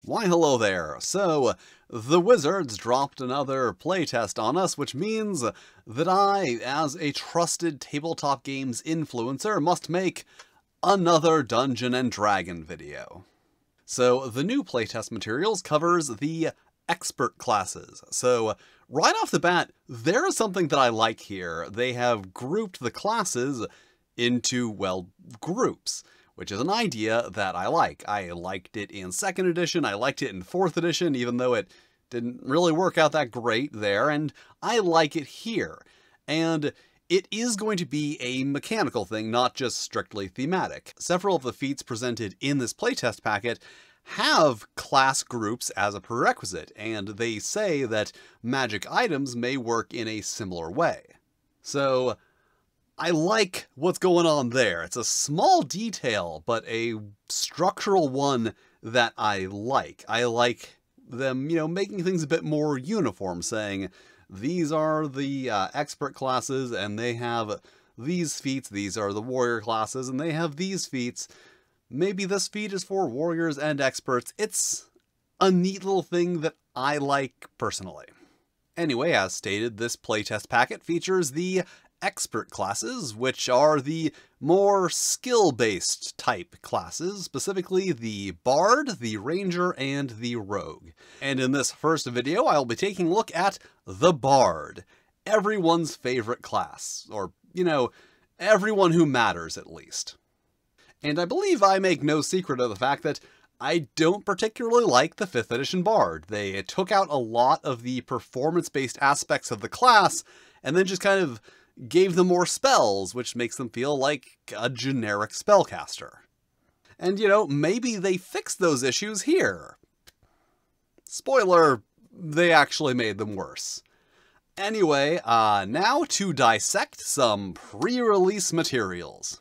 Why hello there. So, the Wizards dropped another playtest on us, which means that I, as a trusted tabletop games influencer, must make another Dungeon and Dragon video. So, the new playtest materials covers the expert classes. So, right off the bat, there is something that I like here. They have grouped the classes into, well, groups, which is an idea that I like. I liked it in 2nd edition, I liked it in 4th edition, even though it didn't really work out that great there, and I like it here. And it is going to be a mechanical thing, not just strictly thematic. Several of the feats presented in this playtest packet have class groups as a prerequisite, and they say that magic items may work in a similar way. So, I like what's going on there. It's a small detail, but a structural one that I like. I like them, making things a bit more uniform, saying, these are the expert classes, and they have these feats, these are the warrior classes, and they have these feats. Maybe this feat is for warriors and experts. It's a neat little thing that I like personally. Anyway, as stated, this playtest packet features the expert classes, which are the more skill-based type classes, specifically the Bard, the Ranger, and the Rogue. And in this first video, I'll be taking a look at the Bard, everyone's favorite class, or, everyone who matters at least. And I believe I make no secret of the fact that I don't particularly like the 5th edition Bard. They took out a lot of the performance-based aspects of the class, and then just kind of gave them more spells, which makes them feel like a generic spellcaster. And, maybe they fixed those issues here. Spoiler, they actually made them worse. Anyway, now to dissect some pre-release materials.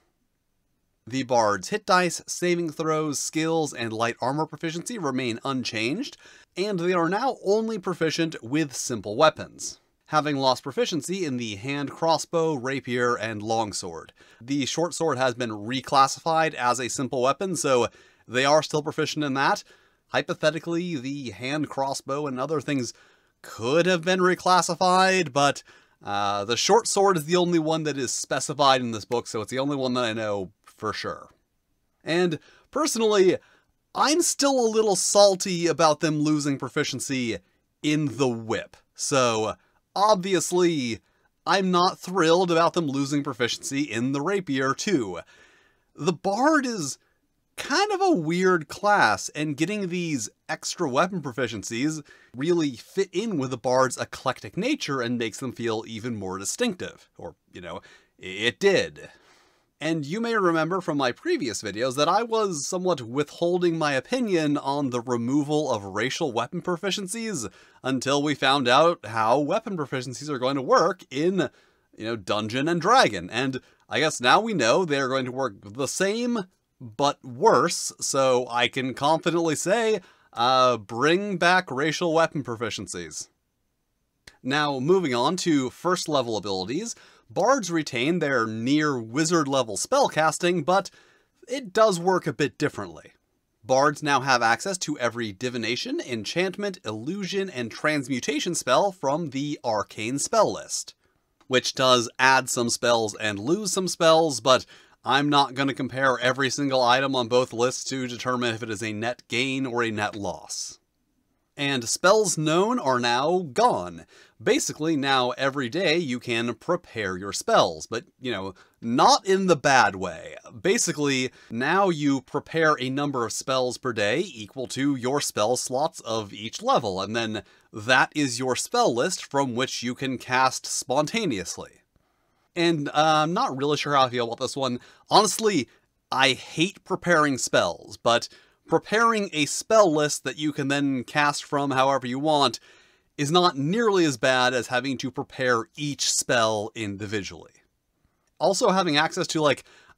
The Bard's hit dice, saving throws, skills, and light armor proficiency remain unchanged, and they are now only proficient with simple weapons, having lost proficiency in the hand crossbow, rapier, and longsword. The short sword has been reclassified as a simple weapon, so they are still proficient in that. Hypothetically, the hand crossbow and other things could have been reclassified, but the short sword is the only one that is specified in this book, so it's the only one that I know for sure. And personally, I'm still a little salty about them losing proficiency in the whip. So, obviously, I'm not thrilled about them losing proficiency in the rapier too. The Bard is kind of a weird class, and getting these extra weapon proficiencies really fit in with the Bard's eclectic nature and makes them feel even more distinctive. Or, it did. And you may remember from my previous videos that I was somewhat withholding my opinion on the removal of racial weapon proficiencies until we found out how weapon proficiencies are going to work in, Dungeon and Dragon. And I guess now we know they're going to work the same, but worse, so I can confidently say, bring back racial weapon proficiencies. Now, moving on to first level abilities, Bards retain their near wizard level spellcasting, but it does work a bit differently. Bards now have access to every divination, enchantment, illusion, and transmutation spell from the arcane spell list, which does add some spells and lose some spells, but I'm not going to compare every single item on both lists to determine if it is a net gain or a net loss. And spells known are now gone. Basically, now every day you can prepare your spells, but, not in the bad way. Basically, now you prepare a number of spells per day equal to your spell slots of each level, and then that is your spell list from which you can cast spontaneously. And I'm not really sure how I feel about this one. Honestly, I hate preparing spells, but preparing a spell list that you can then cast from however you want is not nearly as bad as having to prepare each spell individually. Also, having access to,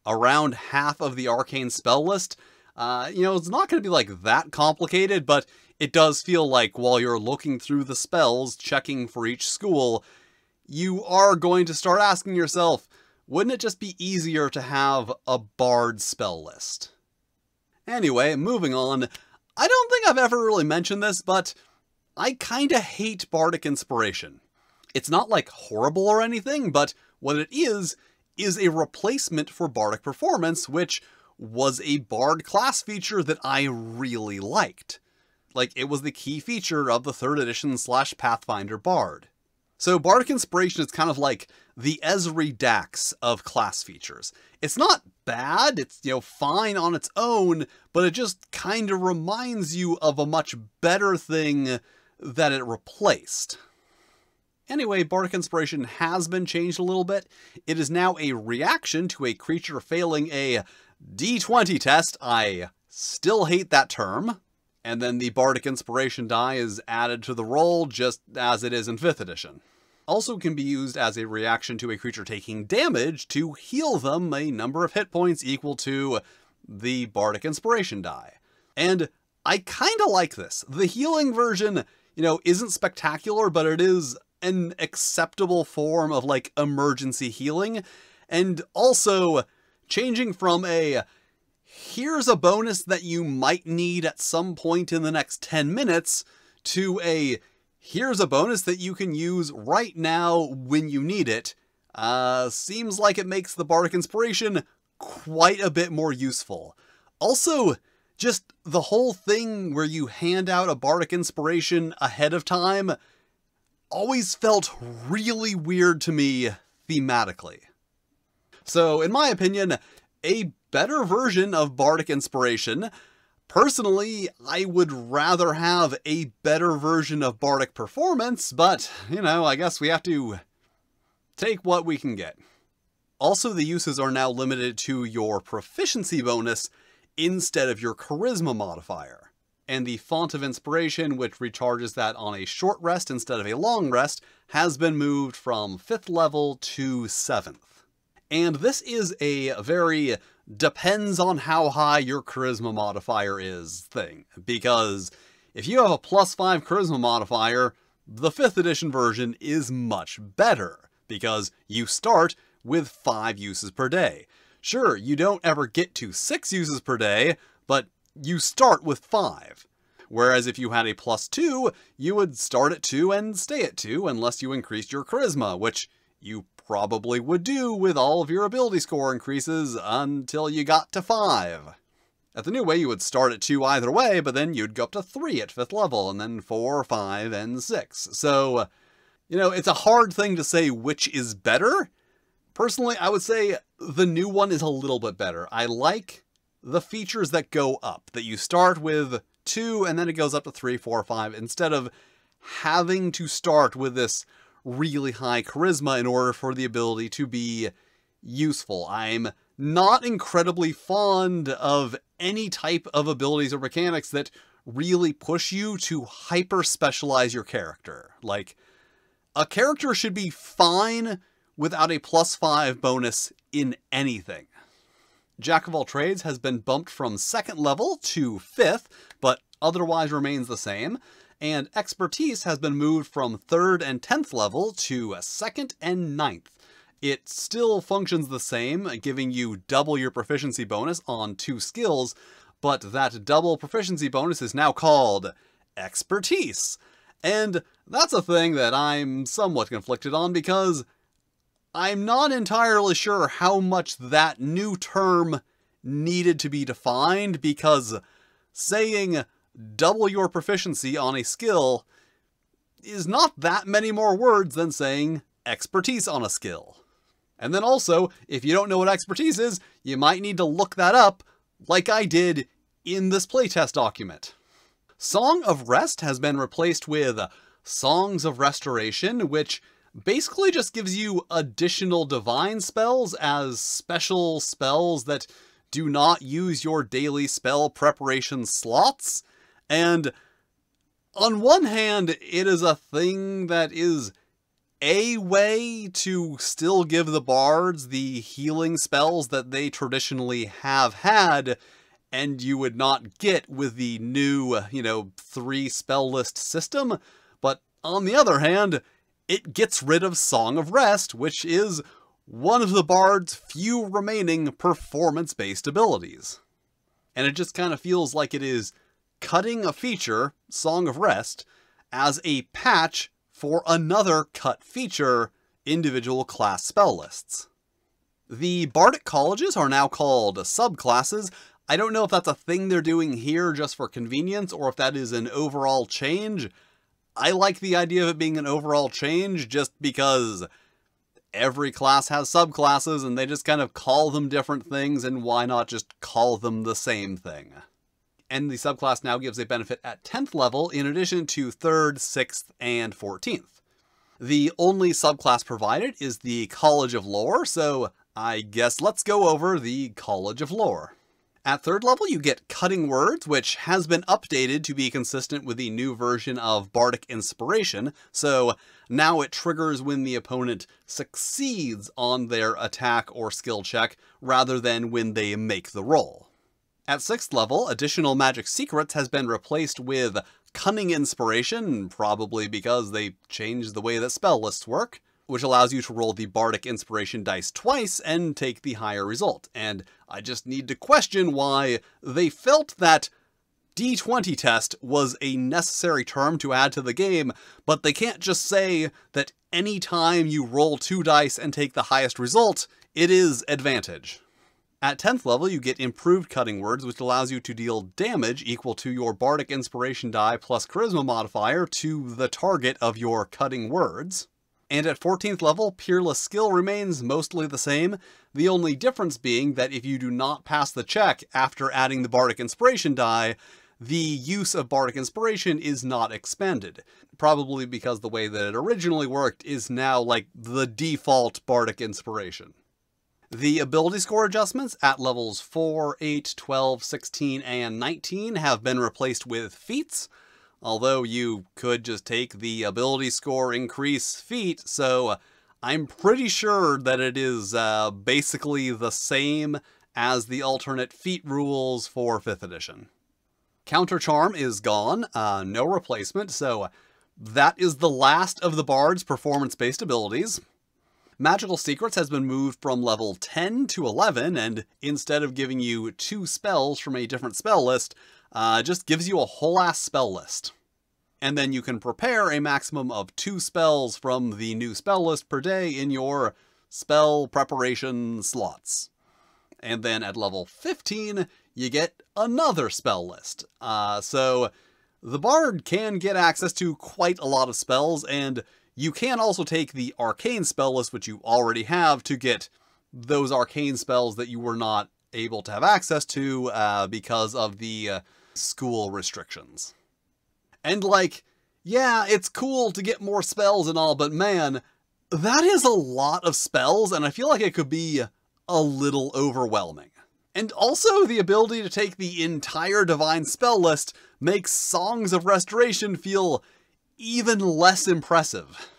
around half of the arcane spell list, it's not going to be, that complicated, but it does feel like while you're looking through the spells, checking for each school, you are going to start asking yourself, wouldn't it just be easier to have a Bard spell list? Anyway, moving on, I don't think I've ever really mentioned this, but I kinda hate Bardic Inspiration. It's not like horrible or anything, but what it is a replacement for Bardic Performance, which was a Bard class feature that I really liked. Like, it was the key feature of the 3rd edition / Pathfinder Bard. So Bardic Inspiration is kind of like the Esri Dax of class features. It's not bad, it's, fine on its own, but it just kind of reminds you of a much better thing that it replaced. Anyway, Bardic Inspiration has been changed a little bit. It is now a reaction to a creature failing a D20 test. I still hate that term. And then the Bardic Inspiration die is added to the roll just as it is in 5th edition. Also can be used as a reaction to a creature taking damage to heal them a number of hit points equal to the Bardic Inspiration die. And I kinda like this. The healing version, isn't spectacular, but it is an acceptable form of, like, emergency healing. And also, changing from a here's a bonus that you might need at some point in the next 10 minutes to a here's a bonus that you can use right now when you need it, seems like it makes the Bardic Inspiration quite a bit more useful. Also, just the whole thing where you hand out a Bardic Inspiration ahead of time always felt really weird to me thematically. So, in my opinion, a better version of Bardic Inspiration. Personally, I would rather have a better version of Bardic Performance, but, I guess we have to take what we can get. Also, the uses are now limited to your proficiency bonus instead of your charisma modifier. And the Font of Inspiration, which recharges that on a short rest instead of a long rest, has been moved from 5th level to 7th. And this is a very depends on how high your charisma modifier is thing, because if you have a +5 charisma modifier, the 5th edition version is much better, because you start with 5 uses per day. Sure, you don't ever get to 6 uses per day, but you start with 5. Whereas if you had a +2, you would start at 2 and stay at 2 unless you increased your charisma, which you probably would do with all of your ability score increases until you got to 5. At the new way, you would start at 2 either way, but then you'd go up to 3 at 5th level, and then 4, 5, and 6. So, it's a hard thing to say which is better. Personally, I would say the new one is a little bit better. I like the features that go up, that you start with 2 and then it goes up to 3, 4, 5, instead of having to start with this really high charisma in order for the ability to be useful. I'm not incredibly fond of any type of abilities or mechanics that really push you to hyper-specialize your character. Like, a character should be fine without a +5 bonus in anything. Jack of all trades has been bumped from 2nd level to 5th, but otherwise remains the same. And expertise has been moved from 3rd and 10th level to 2nd and 9th. It still functions the same, giving you double your proficiency bonus on 2 skills, but that double proficiency bonus is now called expertise. And that's a thing that I'm somewhat conflicted on, because I'm not entirely sure how much that new term needed to be defined, because saying double your proficiency on a skill is not that many more words than saying expertise on a skill. And then also, if you don't know what expertise is, you might need to look that up, like I did in this playtest document. Song of Rest has been replaced with Songs of Restoration, which basically just gives you additional divine spells as special spells that do not use your daily spell preparation slots. And on one hand, it is a thing that is a way to still give the bards the healing spells that they traditionally have had, and you would not get with the new, 3 spell list system. But on the other hand, it gets rid of Song of Rest, which is one of the bard's few remaining performance-based abilities. And it just kind of feels like it is cutting a feature, Song of Rest, as a patch for another cut feature, individual class spell lists. The Bardic colleges are now called subclasses. I don't know if that's a thing they're doing here just for convenience, or if that is an overall change. I like the idea of it being an overall change just because every class has subclasses and they just kind of call them different things, and why not just call them the same thing? And the subclass now gives a benefit at 10th level in addition to 3rd, 6th, and 14th. The only subclass provided is the College of Lore, so I guess let's go over the College of Lore. At 3rd level, you get Cutting Words, which has been updated to be consistent with the new version of Bardic Inspiration, so now it triggers when the opponent succeeds on their attack or skill check, rather than when they make the roll. At 6th level, Additional Magic Secrets has been replaced with Cunning Inspiration, probably because they changed the way that spell lists work, which allows you to roll the Bardic Inspiration dice twice and take the higher result. And I just need to question why they felt that D20 test was a necessary term to add to the game, but they can't just say that any time you roll 2 dice and take the highest result, it is advantage. At 10th level, you get Improved Cutting Words, which allows you to deal damage equal to your Bardic Inspiration die plus Charisma modifier to the target of your Cutting Words. And at 14th level, Peerless Skill remains mostly the same, the only difference being that if you do not pass the check after adding the Bardic Inspiration die, the use of Bardic Inspiration is not expanded. Probably because the way that it originally worked is now like the default Bardic Inspiration. The ability score adjustments at levels 4, 8, 12, 16, and 19 have been replaced with feats, although you could just take the ability score increase feat, so I'm pretty sure that it is basically the same as the alternate feat rules for 5th edition. Counter Charm is gone, no replacement, so that is the last of the Bard's performance-based abilities. Magical Secrets has been moved from level 10 to 11, and instead of giving you 2 spells from a different spell list, just gives you a whole ass spell list. And then you can prepare a maximum of 2 spells from the new spell list per day in your spell preparation slots. And then at level 15, you get another spell list. So the Bard can get access to quite a lot of spells, and you can also take the Arcane spell list, which you already have, to get those Arcane spells that you were not able to have access to because of the school restrictions. And like, yeah, it's cool to get more spells and all, but man, that is a lot of spells, and I feel like it could be a little overwhelming. And also, the ability to take the entire Divine spell list makes Songs of Restoration feel even less impressive.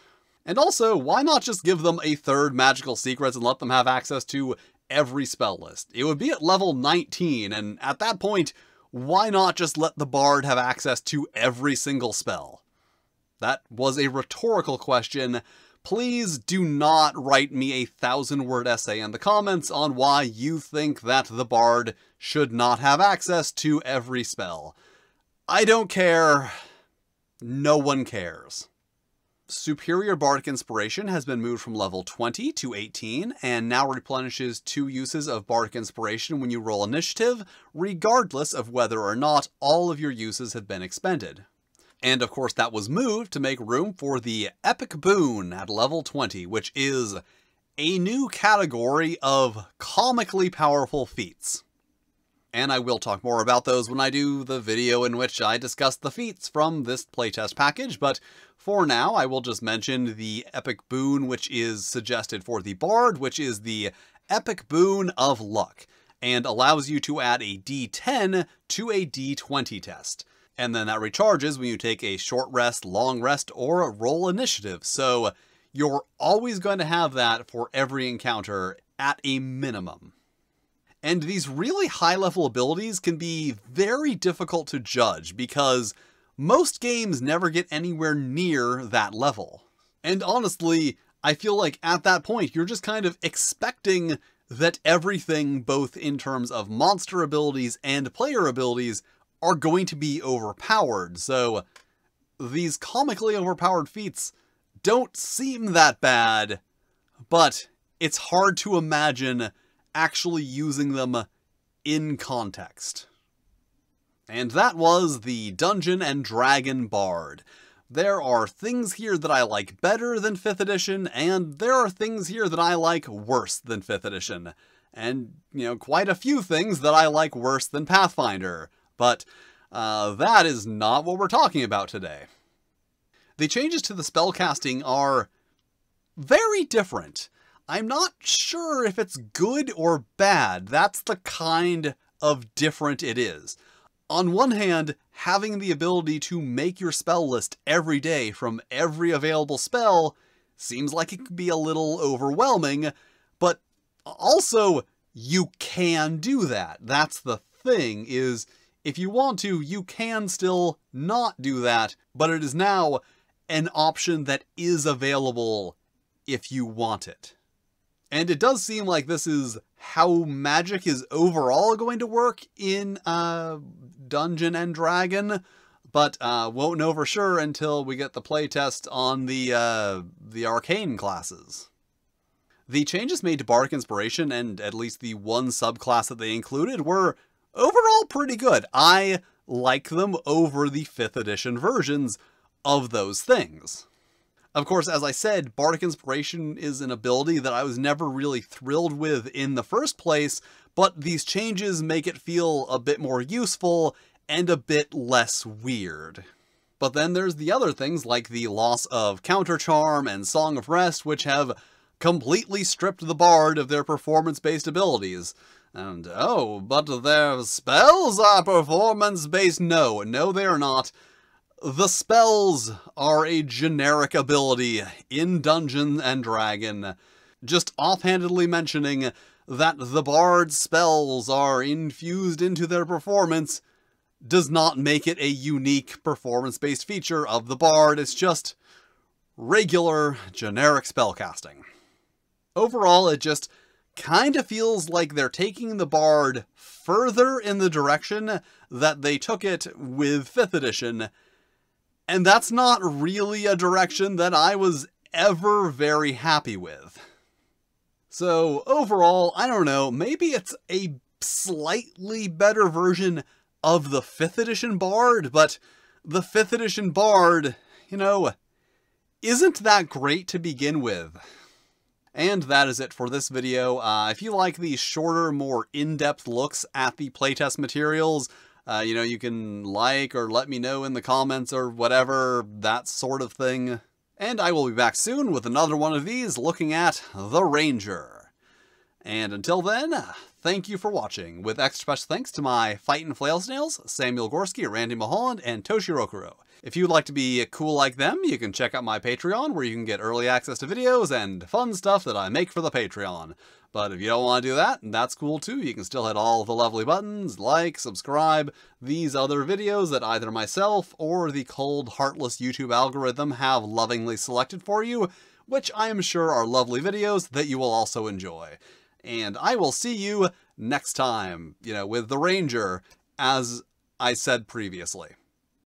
And also, why not just give them a 3rd Magical Secrets and let them have access to every spell list? It would be at level 19, and at that point, why not just let the Bard have access to every single spell? That was a rhetorical question. Please do not write me a 1,000-word essay in the comments on why you think that the Bard should not have access to every spell. I don't care. No one cares. Superior Bardic Inspiration has been moved from level 20 to 18, and now replenishes 2 uses of Bardic Inspiration when you roll initiative, regardless of whether or not all of your uses have been expended. And of course that was moved to make room for the Epic Boon at level 20, which is a new category of comically powerful feats. And I will talk more about those when I do the video in which I discuss the feats from this playtest package, but for now I will just mention the Epic Boon, which is suggested for the Bard, which is the Epic Boon of Luck, and allows you to add a D10 to a D20 test. And then that recharges when you take a short rest, long rest, or a roll initiative, so you're always going to have that for every encounter at a minimum. And these really high-level abilities can be very difficult to judge because most games never get anywhere near that level. And honestly, I feel like at that point, you're just kind of expecting that everything, both in terms of monster abilities and player abilities, are going to be overpowered, so these comically overpowered feats don't seem that bad, but it's hard to imagine actually using them in context. And that was the Dungeon and Dragon Bard. There are things here that I like better than 5th edition, and there are things here that I like worse than 5th edition. And, quite a few things that I like worse than Pathfinder. But that is not what we're talking about today. The changes to the spellcasting are very different. I'm not sure if it's good or bad. That's the kind of different it is. On one hand, having the ability to make your spell list every day from every available spell seems like it could be a little overwhelming, but also you can do that. That's the thing, is if you want to, you can still not do that, but it is now an option that is available if you want it. And it does seem like this is how magic is overall going to work in Dungeon and Dragon, but won't know for sure until we get the playtest on the arcane classes. The changes made to Bardic Inspiration, and at least the one subclass that they included, were overall pretty good. I like them over the 5th edition versions of those things. Of course, as I said, Bardic Inspiration is an ability that I was never really thrilled with in the first place, but these changes make it feel a bit more useful and a bit less weird. But then there's the other things like the loss of Counter Charm and Song of Rest, which have completely stripped the bard of their performance-based abilities. And oh, but their spells are performance-based. No, they are not. The spells are a generic ability in Dungeon and Dragon. Just offhandedly mentioning that the bard's spells are infused into their performance does not make it a unique performance-based feature of the bard. It's just regular, generic spellcasting. Overall, it just kind of feels like they're taking the bard further in the direction that they took it with 5th edition, and that's not really a direction that I was ever very happy with. So overall, I don't know, maybe it's a slightly better version of the 5th edition bard, but the 5th edition bard, isn't that great to begin with. And that is it for this video. If you like these shorter, more in-depth looks at the playtest materials, you can like or let me know in the comments or whatever, that sort of thing. And I will be back soon with another one of these looking at the Ranger. And until then, thank you for watching, with extra special thanks to my Fightin' Flail Snails, Samuel Gorski, Randy Mulholland, and Toshirokuro. If you'd like to be cool like them, you can check out my Patreon, where you can get early access to videos and fun stuff that I make for the Patreon. But if you don't want to do that, that's cool too. You can still hit all the lovely buttons, like, subscribe, these other videos that either myself or the cold, heartless YouTube algorithm have lovingly selected for you, which I am sure are lovely videos that you will also enjoy. And I will see you next time, with the Ranger, as I said previously.